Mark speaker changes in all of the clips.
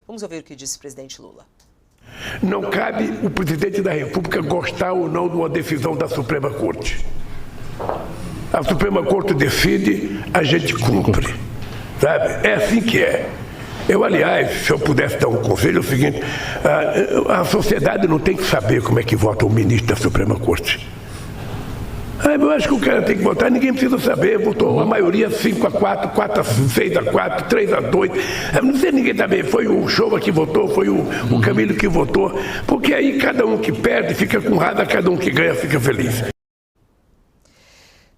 Speaker 1: Vamos ouvir o que disse o presidente Lula.
Speaker 2: Não cabe o presidente da República gostar ou não de uma decisão da Suprema Corte. A Suprema Corte decide, a gente cumpre. Sabe? É assim que é. Eu, aliás, se eu pudesse dar um conselho, é o seguinte: a sociedade não tem que saber como é que vota o ministro da Suprema Corte. Eu acho que o cara tem que votar, ninguém precisa saber. Votou a maioria 5-4, 6-4, 3-2. Não sei ninguém saber. Foi o Showa que votou, foi o Camilo que votou. Porque aí cada um que perde fica com raiva, cada um que ganha fica feliz.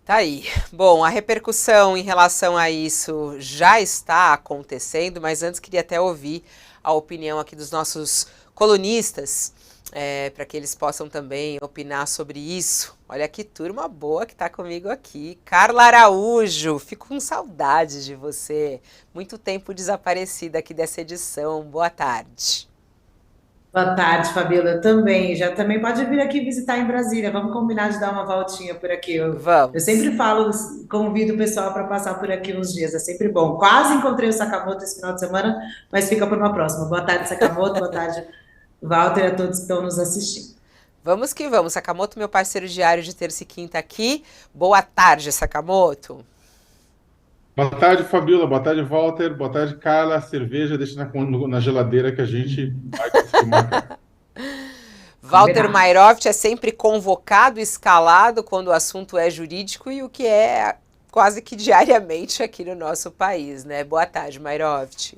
Speaker 1: Tá aí. Bom, a repercussão em relação a isso já está acontecendo, mas antes queria até ouvir a opinião aqui dos nossos colunistas, para que eles possam também opinar sobre isso. Olha que turma boa que está comigo aqui. Carla Araújo, fico com saudade de você. Muito tempo desaparecida aqui dessa edição. Boa tarde.
Speaker 3: Boa tarde, Fabíola. Eu também. Já também pode vir aqui visitar em Brasília. Vamos combinar de dar uma voltinha por aqui. Eu
Speaker 1: Vamos.
Speaker 3: sempre falo, convido o pessoal para passar por aqui uns dias. É sempre bom. Quase encontrei o Sakamoto esse final de semana, mas fica por uma próxima. Boa tarde, Sakamoto. Boa tarde, Walter, a todos que estão nos assistindo.
Speaker 1: Vamos que vamos. Sakamoto, meu parceiro diário de terça e quinta aqui. Boa tarde, Sakamoto.
Speaker 4: Boa tarde, Fabíola. Boa tarde, Walter. Boa tarde, Carla. Cerveja deixa na geladeira que a gente vai tomar.
Speaker 1: Walter Mairoft é sempre convocado, escalado quando o assunto é jurídico e o que é quase que diariamente aqui no nosso país, né? Boa tarde, Mairoft.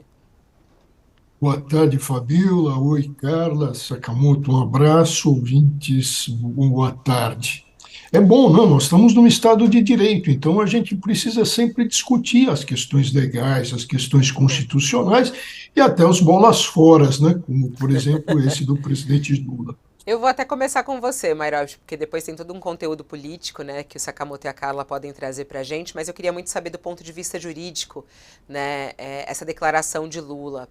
Speaker 5: Boa tarde, Fabíola. Oi, Carla. Sakamoto, um abraço. Ouvintes, boa tarde. É bom, não? Nós estamos num Estado de Direito, então a gente precisa sempre discutir as questões legais, as questões constitucionais e até os bolas foras, né? Como, por exemplo, esse do presidente Lula.
Speaker 1: Eu vou até começar com você, Mairoft, porque depois tem todo um conteúdo político, né, que o Sakamoto e a Carla podem trazer para a gente, mas eu queria muito saber do ponto de vista jurídico, né, essa declaração de Lula.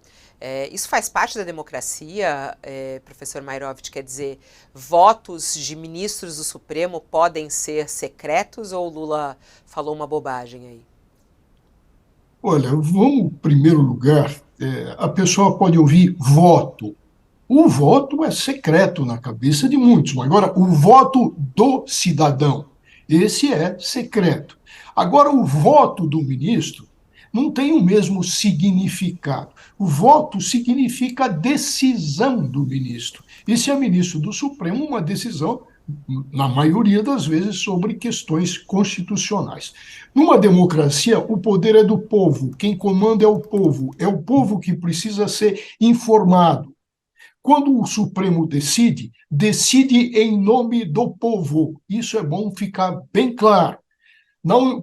Speaker 1: Isso faz parte da democracia, professor Mairoft? Quer dizer, votos de ministros do Supremo podem ser secretos ou o Lula falou uma bobagem aí?
Speaker 5: Olha, vamos, em primeiro lugar, a pessoa pode ouvir voto. O voto é secreto na cabeça de muitos. Agora, o voto do cidadão, esse é secreto. Agora, o voto do ministro não tem o mesmo significado. O voto significa a decisão do ministro. E se é ministro do Supremo, uma decisão, na maioria das vezes, sobre questões constitucionais. Numa democracia, o poder é do povo. Quem comanda é o povo. É o povo que precisa ser informado. Quando o Supremo decide, decide em nome do povo. Isso é bom ficar bem claro.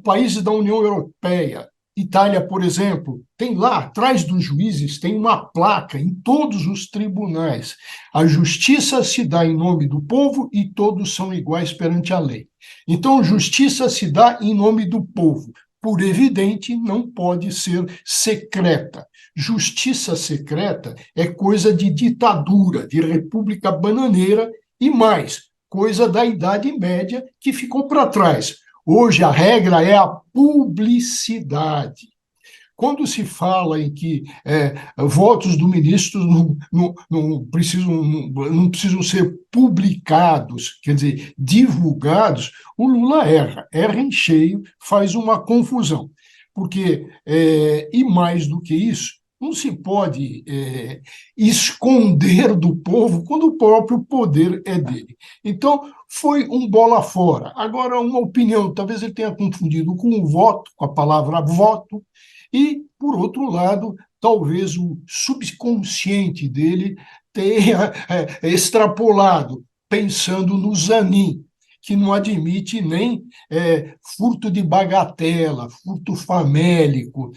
Speaker 5: Países da União Europeia, Itália, por exemplo, tem lá, atrás dos juízes, tem uma placa em todos os tribunais. A justiça se dá em nome do povo e todos são iguais perante a lei. Então, justiça se dá em nome do povo. Por evidente, não pode ser secreta. Justiça secreta é coisa de ditadura, de república bananeira e mais, coisa da Idade Média que ficou para trás. Hoje a regra é a publicidade. Quando se fala em que votos do ministro não precisam ser publicados, quer dizer, divulgados, o Lula erra em cheio, faz uma confusão. Porque, e mais do que isso, não se pode esconder do povo quando o próprio poder é dele. Então, foi um bola fora. Agora, uma opinião, talvez ele tenha confundido com o voto, com a palavra voto, e, por outro lado, talvez o subconsciente dele tenha extrapolado, pensando no Zanin, que não admite nem furto de bagatela, furto famélico,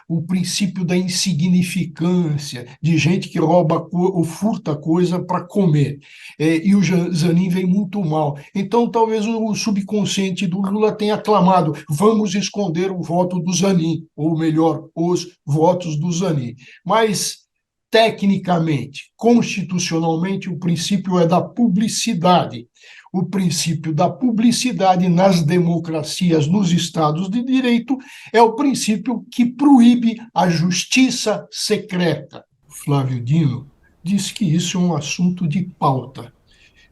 Speaker 5: o princípio da insignificância, de gente que rouba ou furta coisa para comer. E o Zanin vem muito mal. Então, talvez o subconsciente do Lula tenha clamado: vamos esconder o voto do Zanin, ou melhor, os votos do Zanin. Mas, tecnicamente, constitucionalmente, o princípio é da publicidade. O princípio da publicidade nas democracias, nos Estados de Direito, é o princípio que proíbe a justiça secreta. Flávio Dino, diz que isso é um assunto de pauta.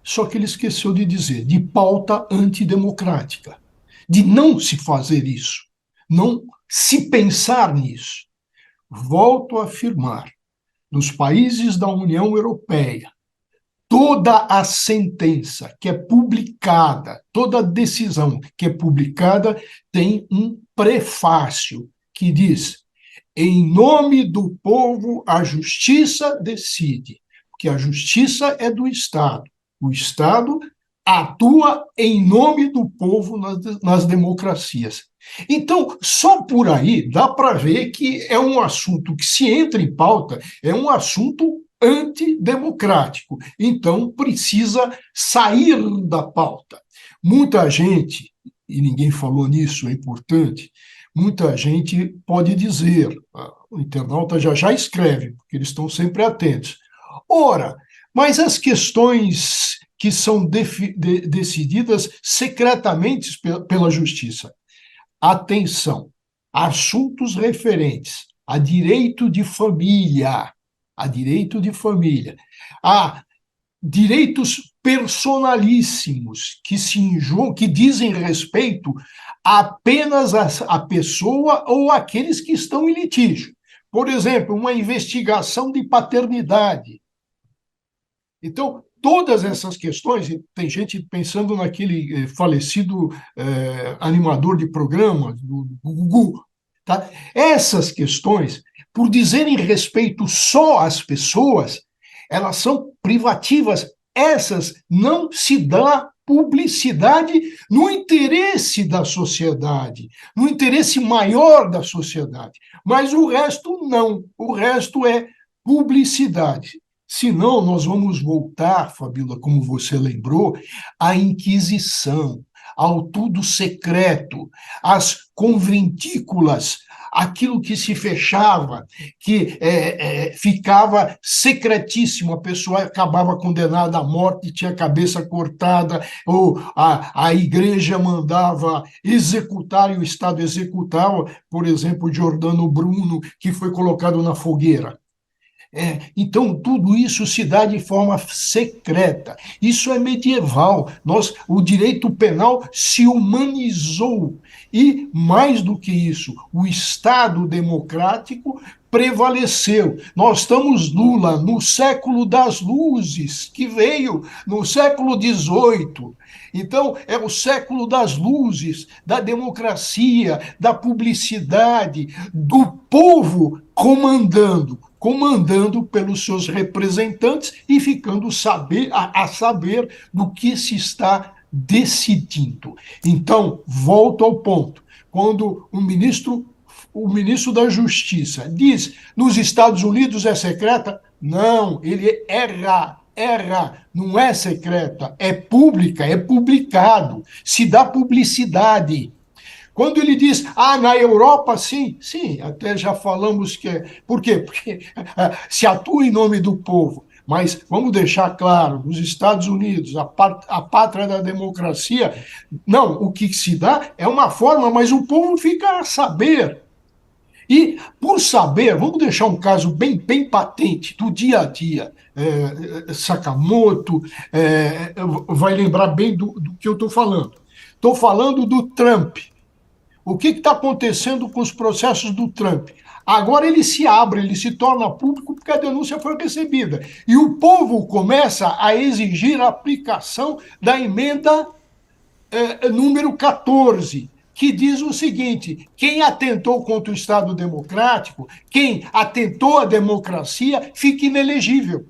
Speaker 5: Só que ele esqueceu de dizer, de pauta antidemocrática, de não se fazer isso, não se pensar nisso. Volto a afirmar, nos países da União Europeia, toda a sentença que é publicada, toda a decisão que é publicada tem um prefácio que diz: em nome do povo, a justiça decide, porque a justiça é do Estado. O Estado atua em nome do povo nas democracias. Então, só por aí dá para ver que é um assunto que, se entra em pauta, é um assunto antidemocrático. Então, precisa sair da pauta. Muita gente, e ninguém falou nisso, é importante, muita gente pode dizer, o internauta já escreve, porque eles estão sempre atentos. Ora, mas as questões que são decididas secretamente pela justiça. Atenção, assuntos referentes a direito de família, a direitos personalíssimos que dizem respeito apenas à pessoa ou àqueles que estão em litígio. Por exemplo, uma investigação de paternidade. Então, todas essas questões, tem gente pensando naquele falecido animador de programa, do Gugu, tá? Essas questões, por dizerem respeito só às pessoas, elas são privativas. Essas não se dá publicidade no interesse da sociedade, no interesse maior da sociedade. Mas o resto não. O resto é publicidade. Senão, nós vamos voltar, Fabíola, como você lembrou, à Inquisição, ao tudo secreto, às conventículas, aquilo que se fechava, que ficava secretíssimo, a pessoa acabava condenada à morte, tinha a cabeça cortada, ou a igreja mandava executar e o Estado executava, por exemplo, Giordano Bruno, que foi colocado na fogueira. Então, tudo isso se dá de forma secreta. Isso é medieval. O direito penal se humanizou. E, mais do que isso, o Estado democrático prevaleceu. Nós estamos, Lula, no século das luzes, que veio no século XVIII. Então, é o século das luzes, da democracia, da publicidade, do povo comandando pelos seus representantes e ficando a saber do que se está decidindo. Então, volto ao ponto. Quando o ministro da Justiça diz nos Estados Unidos é secreta, não, ele erra, não é secreta, é pública, é publicado, se dá publicidade. Quando ele diz, na Europa, sim, até já falamos que é. Por quê? Porque se atua em nome do povo. Mas vamos deixar claro, nos Estados Unidos, a pátria da democracia, não, o que se dá é uma forma, mas o povo fica a saber. E, por saber, vamos deixar um caso bem patente, do dia a dia. Sakamoto vai lembrar bem do que eu estou falando. Estou falando do Trump. O que está acontecendo com os processos do Trump? Agora ele se abre, ele se torna público porque a denúncia foi recebida. E o povo começa a exigir a aplicação da emenda número 14, que diz o seguinte: quem atentou contra o Estado democrático, quem atentou à democracia, fica inelegível.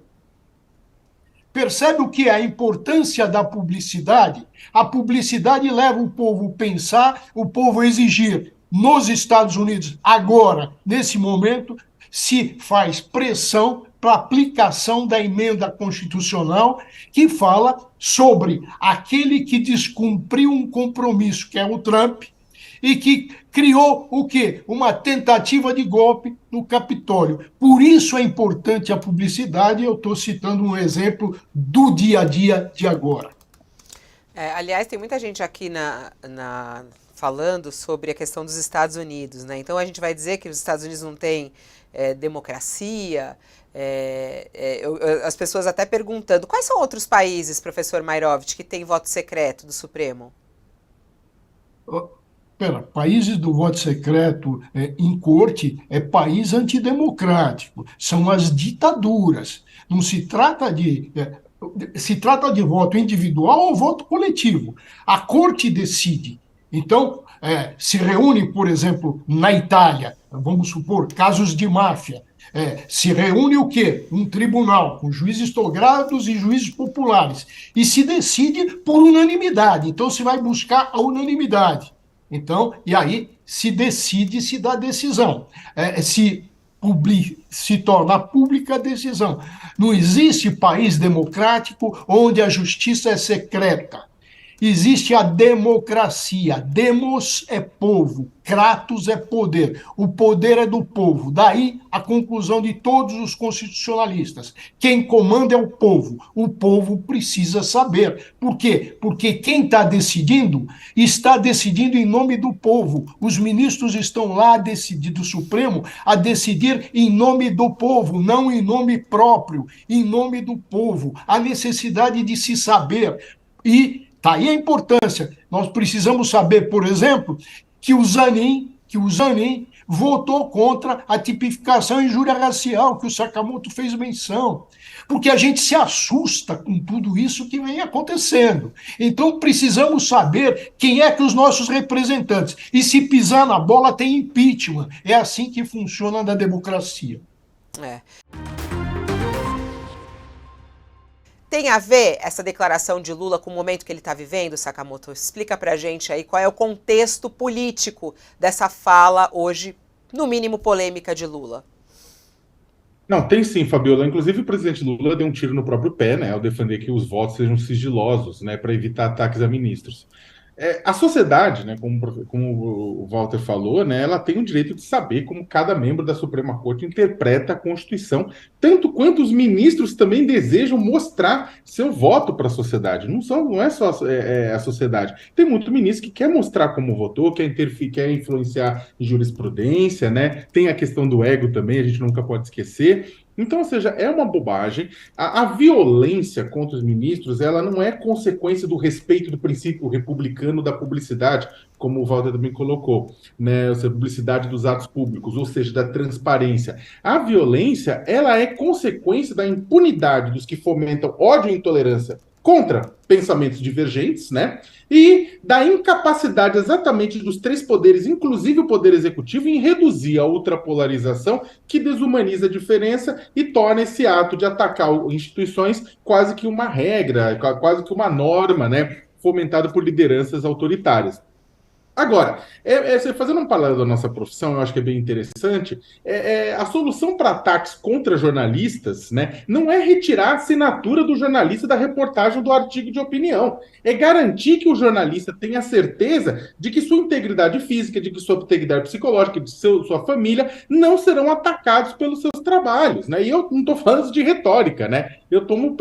Speaker 5: Percebe o que é a importância da publicidade? A publicidade leva o povo a pensar, o povo a exigir. Nos Estados Unidos, agora, nesse momento, se faz pressão para a aplicação da emenda constitucional que fala sobre aquele que descumpriu um compromisso, que é o Trump, e que criou o quê? Uma tentativa de golpe no Capitólio. Por isso é importante a publicidade, eu estou citando um exemplo do dia a dia de agora.
Speaker 1: Aliás, tem muita gente aqui falando sobre a questão dos Estados Unidos, né? Então a gente vai dizer que os Estados Unidos não têm democracia, As pessoas até perguntando, quais são outros países, professor Mairovitch, que tem voto secreto do Supremo?
Speaker 5: Países do voto secreto em corte é país antidemocrático, são as ditaduras. Não se trata se trata de voto individual ou voto coletivo. A corte decide. Então, se reúne, por exemplo, na Itália, vamos supor, casos de máfia, se reúne o quê? Um tribunal com juízes togados e juízes populares, e se decide por unanimidade. Então, se vai buscar a unanimidade. Então, e aí se decide, se dá decisão, se torna pública a decisão. Não existe país democrático onde a justiça é secreta. Existe a democracia. Demos é povo, kratos é poder. O poder é do povo. Daí a conclusão de todos os constitucionalistas. Quem comanda é o povo. O povo precisa saber. Por quê? Porque quem está decidindo em nome do povo. Os ministros estão lá do Supremo a decidir em nome do povo, não em nome próprio, em nome do povo. A necessidade de se saber. E está aí a importância. Nós precisamos saber, por exemplo, que o Zanin votou contra a tipificação e injúria racial, que o Sakamoto fez menção. Porque a gente se assusta com tudo isso que vem acontecendo. Então precisamos saber quem é que os nossos representantes. E se pisar na bola, tem impeachment. É assim que funciona na democracia.
Speaker 1: Tem a ver essa declaração de Lula com o momento que ele está vivendo, Sakamoto? Explica pra gente aí qual é o contexto político dessa fala hoje, no mínimo polêmica, de Lula.
Speaker 4: Não, tem sim, Fabiola. Inclusive o presidente Lula deu um tiro no próprio pé, né, ao defender que os votos sejam sigilosos, né, para evitar ataques a ministros. A sociedade, né, como o Walter falou, né, ela tem o direito de saber como cada membro da Suprema Corte interpreta a Constituição, tanto quanto os ministros também desejam mostrar seu voto para a sociedade. Não é só a sociedade. Tem muito ministro que quer mostrar como votou, quer influenciar em jurisprudência, né? Tem a questão do ego também, a gente nunca pode esquecer. Então, ou seja, é uma bobagem. A violência contra os ministros, ela não é consequência do respeito do princípio republicano da publicidade, como o Walter também colocou, né? Ou seja, publicidade dos atos públicos, ou seja, da transparência. A violência, ela é consequência da impunidade dos que fomentam ódio e intolerância contra pensamentos divergentes, né? E da incapacidade exatamente dos três poderes, inclusive o poder executivo, em reduzir a ultrapolarização que desumaniza a diferença e torna esse ato de atacar instituições quase que uma regra, quase que uma norma, né? Fomentado por lideranças autoritárias. Agora, fazendo um paralelo da nossa profissão, eu acho que é bem interessante, a solução para ataques contra jornalistas, né, não é retirar a assinatura do jornalista da reportagem do artigo de opinião, é garantir que o jornalista tenha certeza de que sua integridade física, de que sua integridade psicológica, de sua família, não serão atacados pelos seus trabalhos, né, e eu não estou falando de retórica, né, eu tomo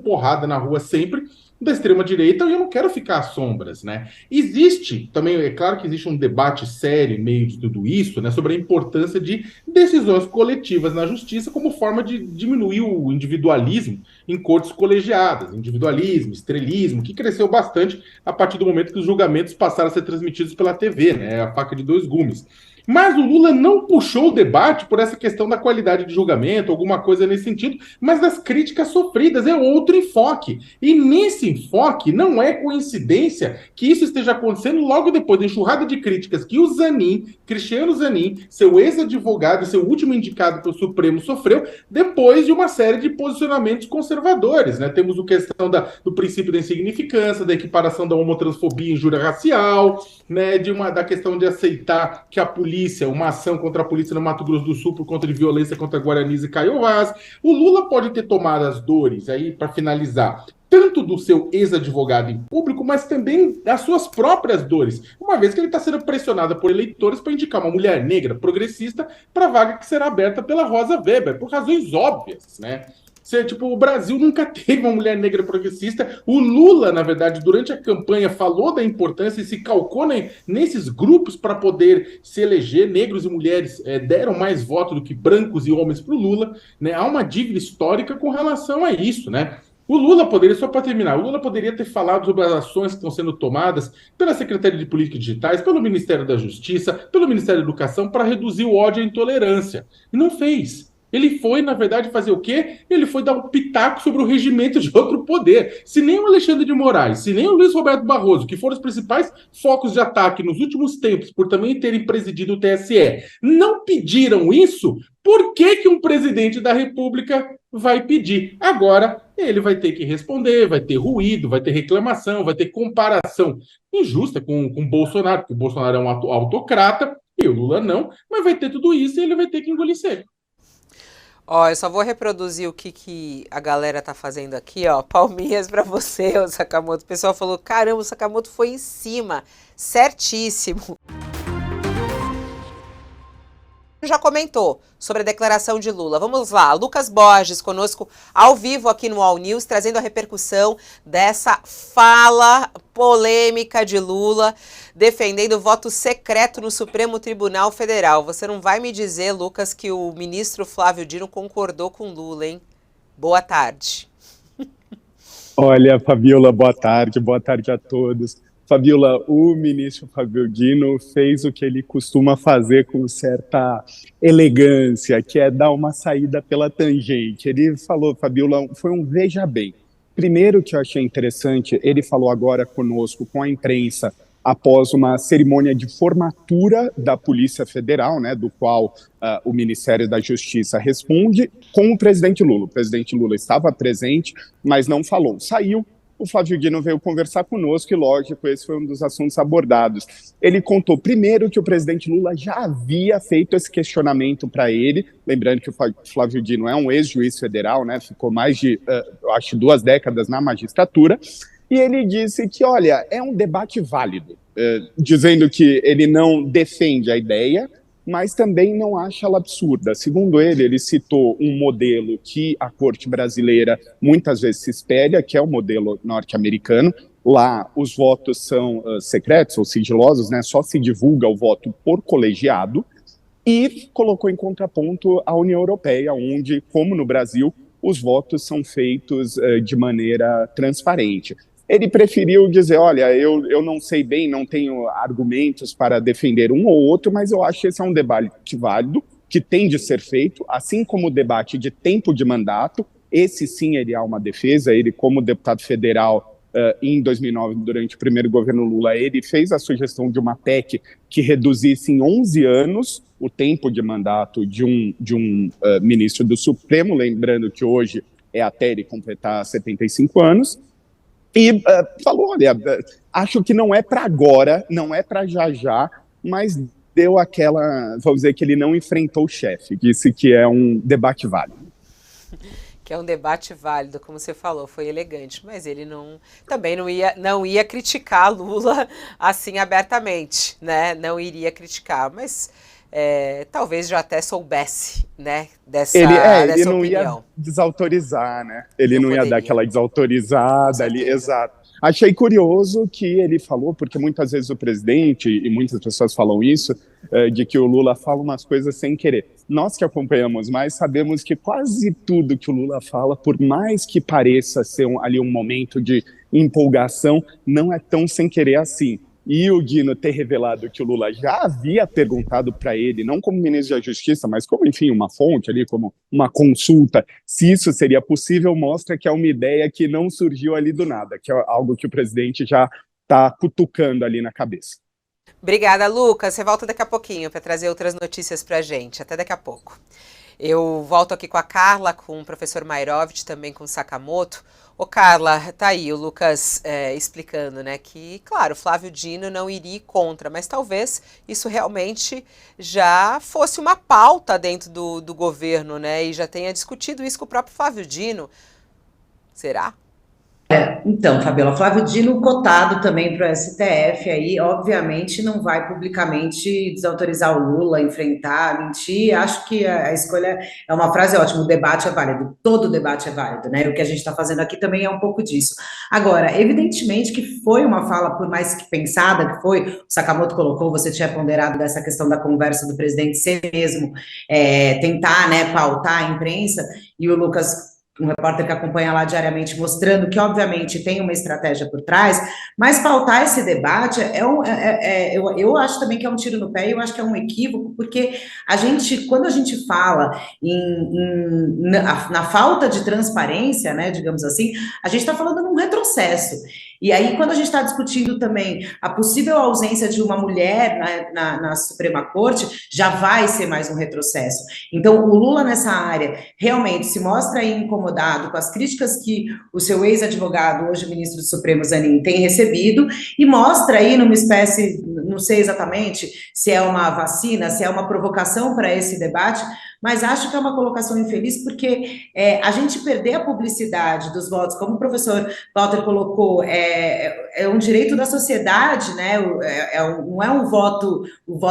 Speaker 4: porrada na rua sempre, da extrema-direita, e eu não quero ficar às sombras, né? Existe, também, é claro que existe um debate sério em meio de tudo isso, né, sobre a importância de decisões coletivas na justiça como forma de diminuir o individualismo em cortes colegiadas, individualismo, estrelismo, que cresceu bastante a partir do momento que os julgamentos passaram a ser transmitidos pela TV, né, a faca de dois gumes. Mas o Lula não puxou o debate por essa questão da qualidade de julgamento, alguma coisa nesse sentido, mas das críticas sofridas, é outro enfoque. E nesse enfoque, não é coincidência que isso esteja acontecendo logo depois da enxurrada de críticas que o Zanin, Cristiano Zanin, seu ex-advogado e seu último indicado pelo Supremo, sofreu, depois de uma série de posicionamentos conservadores, né? Temos a questão do princípio da insignificância, da equiparação da homotransfobia e injúria racial, né? Da questão de aceitar que a polícia, uma ação contra a polícia no Mato Grosso do Sul por conta de violência contra Guaranis e Caiovás. O Lula pode ter tomado as dores, aí para finalizar, tanto do seu ex-advogado em público, mas também das suas próprias dores, uma vez que ele está sendo pressionado por eleitores para indicar uma mulher negra progressista para a vaga que será aberta pela Rosa Weber, por razões óbvias, né? Tipo, o Brasil nunca teve uma mulher negra progressista. O Lula, na verdade, durante a campanha, falou da importância e se calcou nesses grupos para poder se eleger. Negros e mulheres deram mais votos do que brancos e homens para o Lula, né? Há uma dívida histórica com relação a isso, né? O Lula poderia, só para terminar, o Lula poderia ter falado sobre as ações que estão sendo tomadas pela Secretaria de Políticas Digitais, pelo Ministério da Justiça, pelo Ministério da Educação, para reduzir o ódio e a intolerância. E não fez. Ele foi, na verdade, fazer o quê? Ele foi dar um pitaco sobre o regimento de outro poder. Se nem o Alexandre de Moraes, se nem o Luiz Roberto Barroso, que foram os principais focos de ataque nos últimos tempos, por também terem presidido o TSE, não pediram isso, por que um presidente da República vai pedir? Agora, ele vai ter que responder, vai ter ruído, vai ter reclamação, vai ter comparação injusta com o Bolsonaro, porque o Bolsonaro é um autocrata e o Lula não, mas vai ter tudo isso e ele vai ter que engolir seco.
Speaker 1: Ó, eu só vou reproduzir o que a galera tá fazendo aqui, ó. Palminhas pra você, ô Sakamoto. O pessoal falou, caramba, o Sakamoto foi em cima. Certíssimo. Já comentou sobre a declaração de Lula. Vamos lá, Lucas Borges conosco ao vivo aqui no All News, trazendo a repercussão dessa fala polêmica de Lula, defendendo o voto secreto no Supremo Tribunal Federal. Você não vai me dizer, Lucas, que o ministro Flávio Dino concordou com Lula, hein? Boa tarde.
Speaker 6: Olha, Fabiola, boa tarde a todos. Fabiola, o ministro Flávio Dino fez o que ele costuma fazer com certa elegância, que é dar uma saída pela tangente. Ele falou, Fabiola, foi um veja bem. Primeiro que eu achei interessante, ele falou agora conosco, com a imprensa, após uma cerimônia de formatura da Polícia Federal, né, do qual o Ministério da Justiça responde, com o presidente Lula. O presidente Lula estava presente, mas não falou. Saiu. O Flávio Dino veio conversar conosco e, lógico, esse foi um dos assuntos abordados. Ele contou, primeiro, que o presidente Lula já havia feito esse questionamento para ele, lembrando que o Flávio Dino é um ex-juiz federal, né, ficou mais de, acho, 2 décadas na magistratura, e ele disse que, olha, é um debate válido, dizendo que ele não defende a ideia, mas também não acha ela absurda. Segundo ele citou um modelo que a corte brasileira muitas vezes se espelha, que é o modelo norte-americano. Lá os votos são secretos ou sigilosos, né? Só se divulga o voto por colegiado, e colocou em contraponto a União Europeia, onde, como no Brasil, os votos são feitos de maneira transparente. Ele preferiu dizer, olha, eu não sei bem, não tenho argumentos para defender um ou outro, mas eu acho que esse é um debate válido, que tem de ser feito, assim como o debate de tempo de mandato. Esse sim, ele há uma defesa. Ele, como deputado federal, em 2009, durante o primeiro governo Lula, ele fez a sugestão de uma PEC que reduzisse em 11 anos o tempo de mandato de um ministro do Supremo, lembrando que hoje é até ele completar 75 anos, e falou, olha, acho que não é para agora, não é para já, mas deu aquela, vamos dizer que ele não enfrentou o chefe, disse que é um debate válido.
Speaker 1: Que é um debate válido, como você falou, foi elegante, mas ele também não ia criticar Lula assim abertamente, né? Não iria criticar, mas talvez já até soubesse, né, dessa
Speaker 6: ele não
Speaker 1: opinião.
Speaker 6: Ia desautorizar, né? Ele não ia dar aquela desautorizada ali, exato. Achei curioso que ele falou, porque muitas vezes o presidente, e muitas pessoas falam isso, de que o Lula fala umas coisas sem querer. Nós que acompanhamos mais sabemos que quase tudo que o Lula fala, por mais que pareça ser ali um momento de empolgação, não é tão sem querer assim. E o Dino ter revelado que o Lula já havia perguntado para ele, não como ministro da Justiça, mas como, enfim, uma fonte ali, como uma consulta, se isso seria possível, mostra que é uma ideia que não surgiu ali do nada, que é algo que o presidente já está cutucando ali na cabeça.
Speaker 1: Obrigada, Lucas. Você volta daqui a pouquinho para trazer outras notícias para a gente. Até daqui a pouco. Eu volto aqui com a Carla, com o professor Mairovich, também com o Sakamoto. Ô Carla, tá aí o Lucas explicando, né, que, claro, Flávio Dino não iria contra, mas talvez isso realmente já fosse uma pauta dentro do governo, né, e já tenha discutido isso com o próprio Flávio Dino. Será?
Speaker 3: Então, Fabiola, Flávio Dino cotado também para o STF, aí, obviamente, não vai publicamente desautorizar o Lula, enfrentar, mentir. Acho que a escolha é uma frase ótima: o debate é válido, todo debate é válido, né? O que a gente está fazendo aqui também é um pouco disso. Agora, evidentemente que foi uma fala, por mais que pensada que foi, o Sakamoto colocou, você tinha ponderado dessa questão da conversa do presidente ser mesmo tentar, né, pautar a imprensa, e o Lucas, um repórter que acompanha lá diariamente, mostrando que, obviamente, tem uma estratégia por trás, mas pautar esse debate eu acho também que é um tiro no pé, e eu acho que é um equívoco, porque quando a gente fala na falta de transparência, né, digamos assim, a gente está falando num retrocesso. E aí, quando a gente está discutindo também a possível ausência de uma mulher na Suprema Corte, já vai ser mais um retrocesso. Então, o Lula, nessa área, realmente se mostra aí incomodado com as críticas que o seu ex-advogado, hoje ministro do Supremo, Zanin, tem recebido, e mostra aí numa espécie, não sei exatamente se é uma vacina, se é uma provocação para esse debate, mas acho que é uma colocação infeliz, porque a gente perder a publicidade dos votos, como o professor Walter colocou, é um direito da sociedade, né? Não é o voto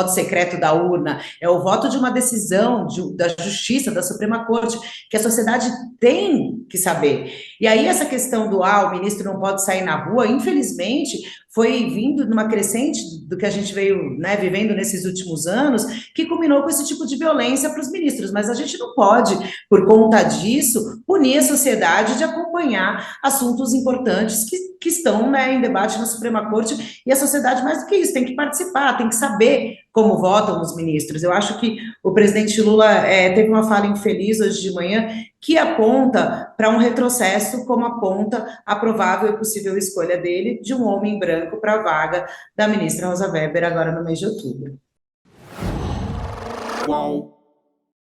Speaker 3: secreto da urna, é o voto de uma decisão da Justiça, da Suprema Corte, que a sociedade tem que saber. E aí essa questão do o ministro não pode sair na rua, infelizmente, foi vindo numa crescente do que a gente veio, né, vivendo nesses últimos anos, que culminou com esse tipo de violência para os ministros. Mas a gente não pode, por conta disso, punir a sociedade de acompanhar assuntos importantes que estão, né, em debate na Suprema Corte, e a sociedade, mais do que isso, tem que participar, tem que saber como votam os ministros. Eu acho que o presidente Lula teve uma fala infeliz hoje de manhã, que aponta para um retrocesso, como aponta a provável e possível escolha dele de um homem branco para a vaga da ministra Rosa Weber agora no mês de outubro.
Speaker 7: Qual?